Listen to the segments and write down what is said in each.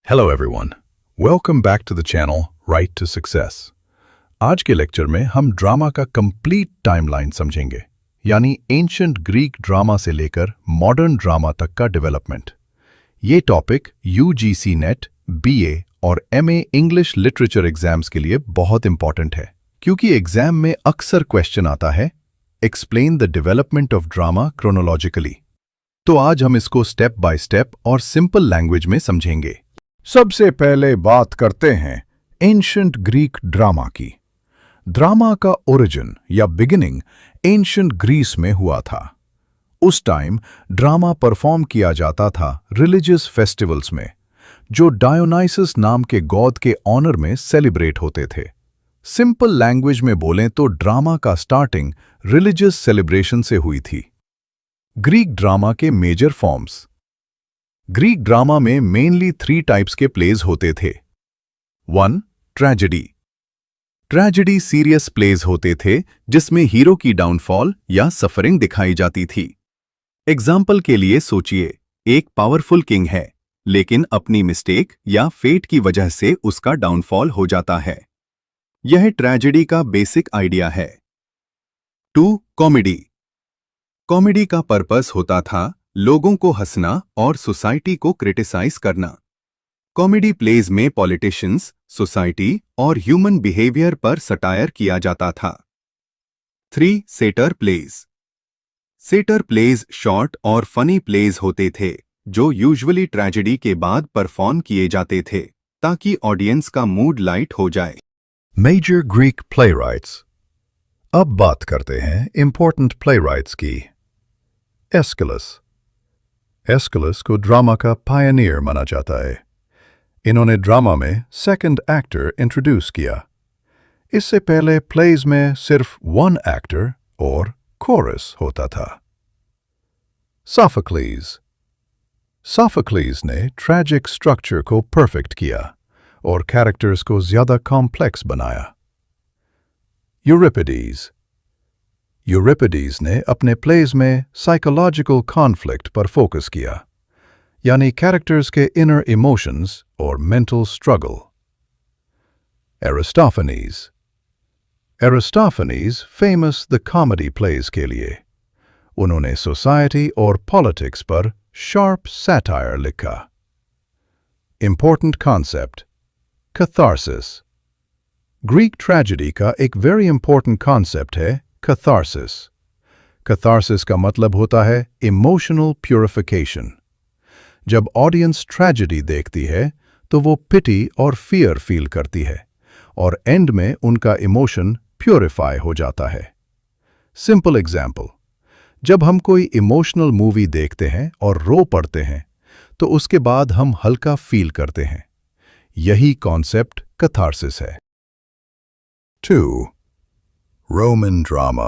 Hello everyone. Welcome back to the channel Right to Success. आज के lecture में हम ड्रामा का कंप्लीट टाइमलाइन समझेंगे, यानी एंशिएंट ग्रीक ड्रामा से लेकर मॉडर्न ड्रामा तक का डेवलपमेंट। ये टॉपिक UGC नेट, BA और MA इंग्लिश लिटरेचर एग्जाम्स के लिए बहुत इंपॉर्टेंट है, क्योंकि एग्जाम में अक्सर क्वेश्चन आता है explain the development of drama chronologically. तो आज हम इसको स्टेप बाय स्टेप और सिंपल लैंग्वेज में समझेंगे। सबसे पहले बात करते हैं एंशिएंट ग्रीक ड्रामा की। ड्रामा का ओरिजिन या बिगिनिंग एंशिएंट ग्रीस में हुआ था। उस टाइम ड्रामा परफॉर्म किया जाता था रिलीजियस फेस्टिवल्स में, जो डायोनाइसस नाम के गॉड के ऑनर में सेलिब्रेट होते थे। सिंपल लैंग्वेज में बोलें तो ड्रामा का स्टार्टिंग रिलीजियस सेलिब्रेशन से हुई थी। ग्रीक ड्रामा के मेजर फॉर्म्स। ग्रीक ड्रामा में मेनली 3 टाइप्स के प्लेज होते थे। 1. ट्रेजेडी। ट्रेजेडी सीरियस प्लेज होते थे जिसमें हीरो की डाउनफॉल या सफरिंग दिखाई जाती थी। एग्जाम्पल के लिए सोचिए, एक पावरफुल किंग है लेकिन अपनी मिस्टेक या फेट की वजह से उसका डाउनफॉल हो जाता है। यह ट्रेजेडी का बेसिक आइडिया है। 2. कॉमेडी। कॉमेडी का पर्पस होता था लोगों को हंसना और सोसाइटी को क्रिटिसाइज करना। कॉमेडी प्लेज में पॉलिटिशियंस, सोसाइटी और ह्यूमन बिहेवियर पर सटायर किया जाता था। 3. Satyr plays. Satyr plays short और फनी प्लेज होते थे जो यूजुअली ट्रेजेडी के बाद परफॉर्म किए जाते थे ताकि ऑडियंस का मूड लाइट हो जाए। Major Greek playwrights. अब बात करते हैं इंपॉर्टेंट प्लेराइट्स की। एस्किलस। एस्किलस को ड्रामा का पायनियर माना जाता है। इन्होंने ड्रामा में सेकंड एक्टर इंट्रोड्यूस किया। इससे पहले प्लेज में सिर्फ 1 एक्टर और कोरस होता था। सोफोक्लीज। सोफोक्लीज ने ट्रैजिक स्ट्रक्चर को परफेक्ट किया और कैरेक्टर्स को ज्यादा कॉम्प्लेक्स बनाया। यूरिपिडीज। यूरिपिडीज ने अपने प्लेज में साइकोलॉजिकल कॉन्फ्लिक्ट पर फोकस किया, यानी कैरेक्टर्स के इनर इमोशंस और mental struggle. Aristophanes. Aristophanes famous the comedy plays के लिए। उन्होंने सोसाइटी और पॉलिटिक्स पर शार्प सैटायर लिखा। Important concept catharsis. Greek tragedy का एक वेरी इंपॉर्टेंट कॉन्सेप्ट है कैथारसिस। कैथारसिस का मतलब होता है इमोशनल प्यूरिफिकेशन। जब ऑडियंस ट्रेजेडी देखती है तो वो पिटी और फियर फील करती है और एंड में उनका इमोशन प्यूरिफाई हो जाता है। सिंपल एग्जाम्पल, जब हम कोई इमोशनल मूवी देखते हैं और रो पड़ते हैं तो उसके बाद हम हल्का फील करते हैं। यही कॉन्सेप्ट कैथारसिस है। 2. Roman drama,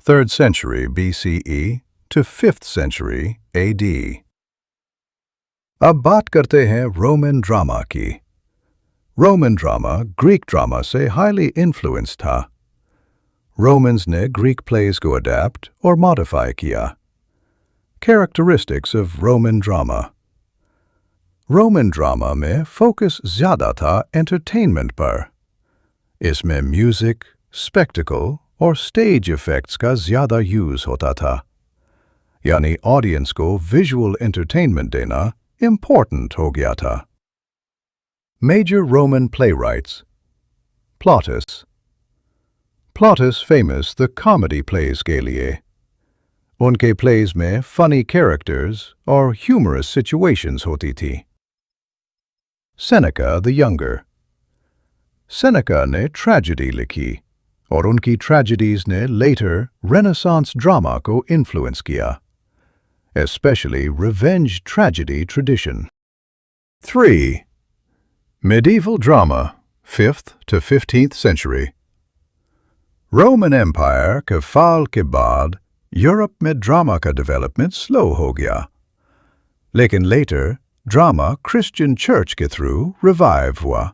3rd century BCE to 5th century AD. अब बात करते हैं रोमन ड्रामा की। रोमन ड्रामा ग्रीक ड्रामा से हाईली इन्फ्लुएंस था। रोमन्स ने ग्रीक प्लेज को अडैप्ट और मॉडिफाई किया। Characteristics of Roman drama. Roman drama में फोकस ज्यादा था एंटरटेनमेंट पर। इसमें म्यूजिक, स्पेक्टिकल और स्टेज इफेक्ट्स का ज्यादा यूज होता था, यानी ऑडियंस को विजुअल एंटरटेनमेंट देना इंपॉर्टेंट हो गया था। Major Roman playwrights. Plautus. Plautus famous the comedy plays के लिए। उनके प्लेज में फनी कैरेक्टर्स और ह्यूमरस सिचुएशंस होती थी। Seneca the younger. सेनेका ने ट्रेजेडी लिखी और उनकी ट्रेजेडीज ने लेटर रेनेसांस ड्रामा को इन्फ्लुएंस किया, especially revenge tragedy tradition. 3. Medieval drama, 5th to 15th century. Roman Empire के fall के बाद यूरोप में ड्रामा का डेवलपमेंट स्लो हो गया, लेकिन लेटर ड्रामा क्रिश्चियन चर्च के थ्रू रिवाइव हुआ।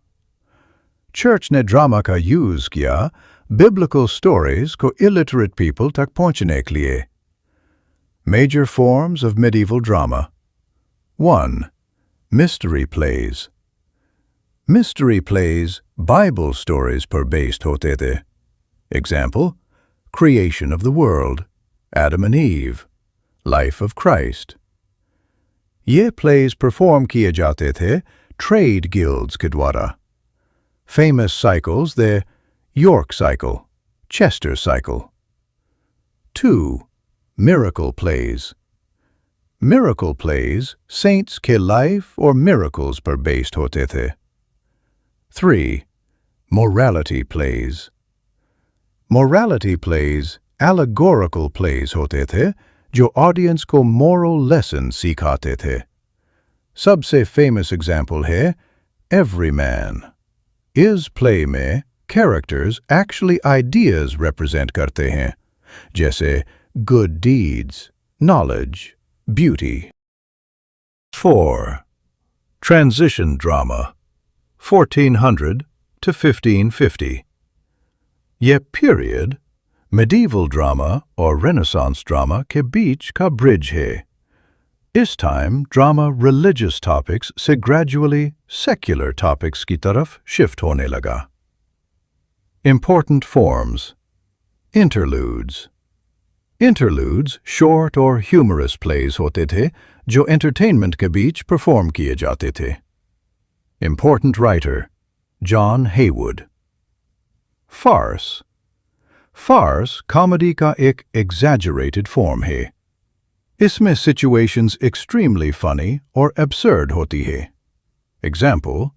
चर्च ने ड्रामा का यूज किया बिब्लिकल स्टोरीज को इलिटरेट पीपल तक पहुंचने के लिए। Major forms of medieval drama. 1. Mystery plays, Mystery plays Bible stories पर based होते थे. Example, Creation of the World, Adam and Eve, Life of Christ. ये plays perform किए जाते थे trade guilds के द्वारा. Famous cycles the York cycle, Chester cycle. 2. Miracle plays. Miracle plays saints के life or miracles पर based होते थे. 3. Morality plays. Morality plays allegorical plays होते थे जो audience को moral lesson सिखाते थे. सबसे famous example है Everyman. Is play में characters actually ideas represent करते हैं, जैसे good deeds, knowledge, beauty. 4. Transition drama, 1400 to 1550. ये period, medieval drama और Renaissance drama के बीच का bridge है. इस time drama religious topics से gradually secular topics की तरफ shift होने लगा. Important forms. Interludes. Interludes short or humorous plays होते थे जो entertainment के बीच perform किए जाते थे. Important writer. John Haywood. Farce. Farce comedy का एक exaggerated form है. इसमें situations extremely funny or absurd होती है. Example,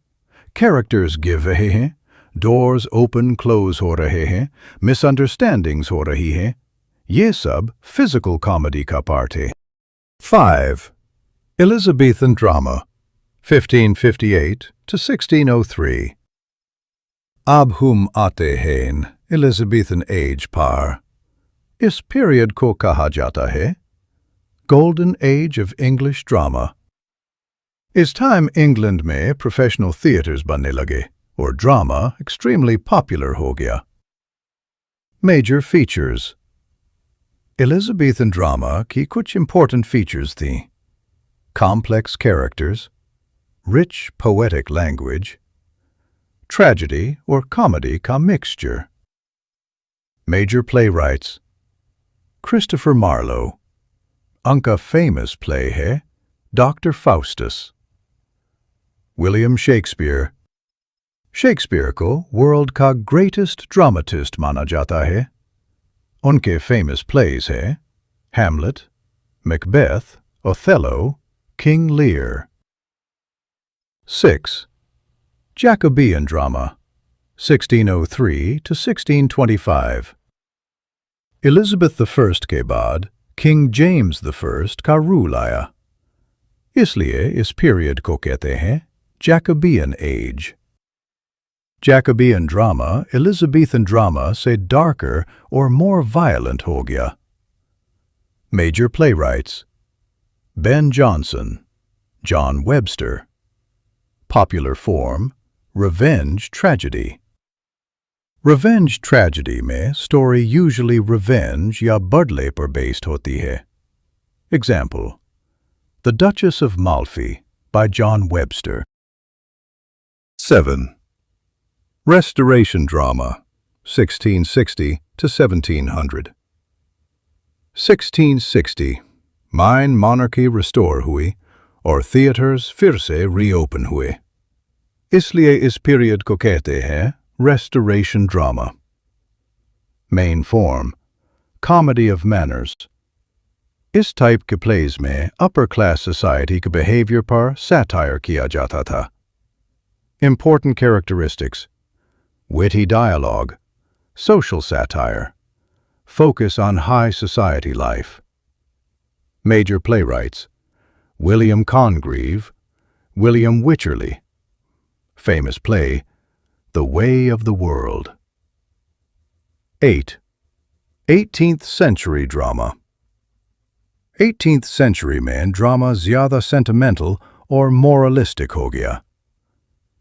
characters give रहे हैं, doors open close हो रहे हैं, misunderstandings हो रही हैं. ये सब physical comedy का part है. 5. Elizabethan Drama, 1558 to 1603. अब हम आते हैं Elizabethan age par. इस period को कहा जाता है Golden Age of English Drama. इस time England में professional theatres बनने लगे और drama extremely popular हो गया. Major features. Elizabethan drama की कुछ important features थीं. Complex characters, rich poetic language, tragedy or comedy का mixture. Major playwrights. Christopher Marlowe. उनका famous play है Dr. Faustus. William Shakespeare. Shakespeare को world का greatest dramatist माना जाता है. उनके famous plays हैं Hamlet, Macbeth, Othello, King Lear. 6. Jacobean Drama, 1603 to 1625. Elizabeth I के बाद King James I का rule आया. इसलिए इस period को कहते हैं Jacobean Age. Jacobean drama, Elizabethan drama से darker or more violent हो गया. Major playwrights. Ben Jonson, John Webster. Popular form, revenge tragedy. Revenge tragedy में story usually revenge या बदले पर based होती है. Example, The Duchess of Malfi by John Webster. 7. Restoration Drama, 1660 to 1700. 1660, Mine monarchy restore हुई और theatres फिर से reopen हुए. इसलिए इस period को कहते हैं Restoration Drama. Main form, Comedy of Manners. इस type के plays में upper class society के behavior पर satire किया जाता था. Important characteristics. Witty dialogue, social satire, focus on high society life. Major playwrights. William Congreve, William Wycherley. Famous play, The Way of the World. 8. 18th Century Drama. 18th century में drama ज़्यादा sentimental or moralistic हो गया.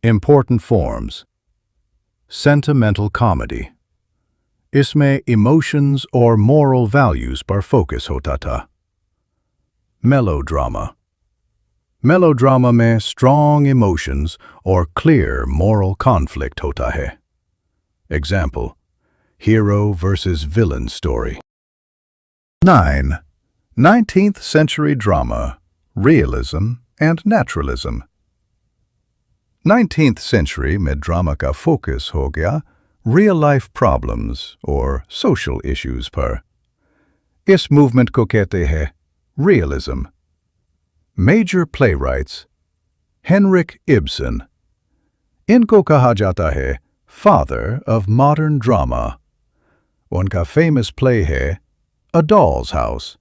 Important forms. Sentimental comedy. इसमें emotions or moral values पर focus होता था. Melodrama. Melodrama में strong emotions और clear moral conflict होता है. Example, hero versus villain story. 9. 19th century drama, realism and naturalism. 19th century में ड्रामा का फोकस हो गया real life problems और social issues पर. इस movement को कहते हैं realism. Major playwrights, Henrik Ibsen. इनको कहा जाता है father of modern drama. उनका famous play है A Doll's House,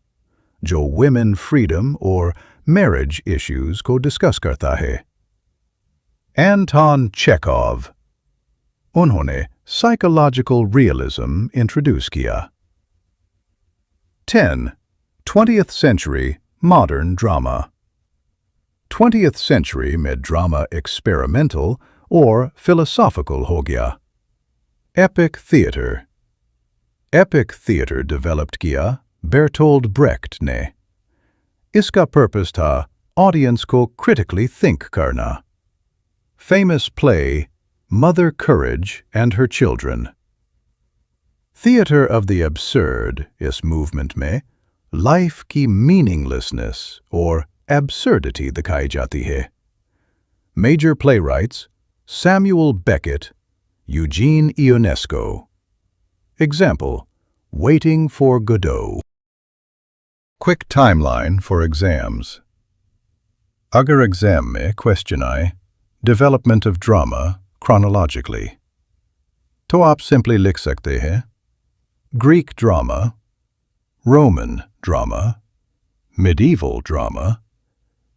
जो women freedom और marriage issues को discuss करता है. Anton Chekhov. उन्होंने psychological realism introduce किया. 10. 20th century modern drama. 20th century में drama experimental और philosophical हो गया. Epic theatre. Epic theatre developed किया Bertolt Brecht ने. इसका purpose था audience को critically think करना. Famous play Mother Courage and Her Children. Theatre of the absurd इस movement में life की meaninglessness और absurdity दिखाई जाती है. Major playwrights Samuel Beckett, Eugene Ionesco. Example, Waiting for Godot. Quick timeline for exams. अगर exam में question आए, development of drama chronologically, तो आप simply लिख सकते हैं Greek drama, Roman drama, medieval drama,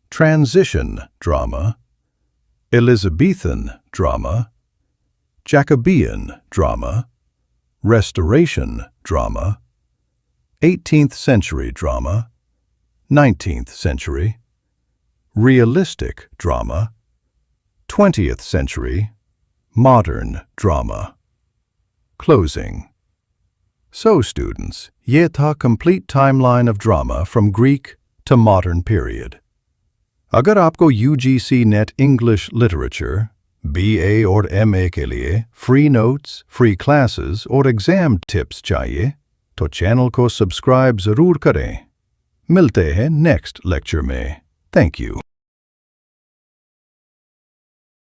transition drama, Elizabethan drama, Jacobean drama, Restoration drama, 18th century drama, 19th century, realistic drama, 20th century, modern drama. Closing. So students, ये था complete timeline of drama from Greek to modern period. अगर आपको UGC NET English Literature, BA और MA के लिए free notes, free classes और exam tips चाहिए, तो channel को subscribe ज़रूर करें. मिलते हैं next lecture में. Thank you.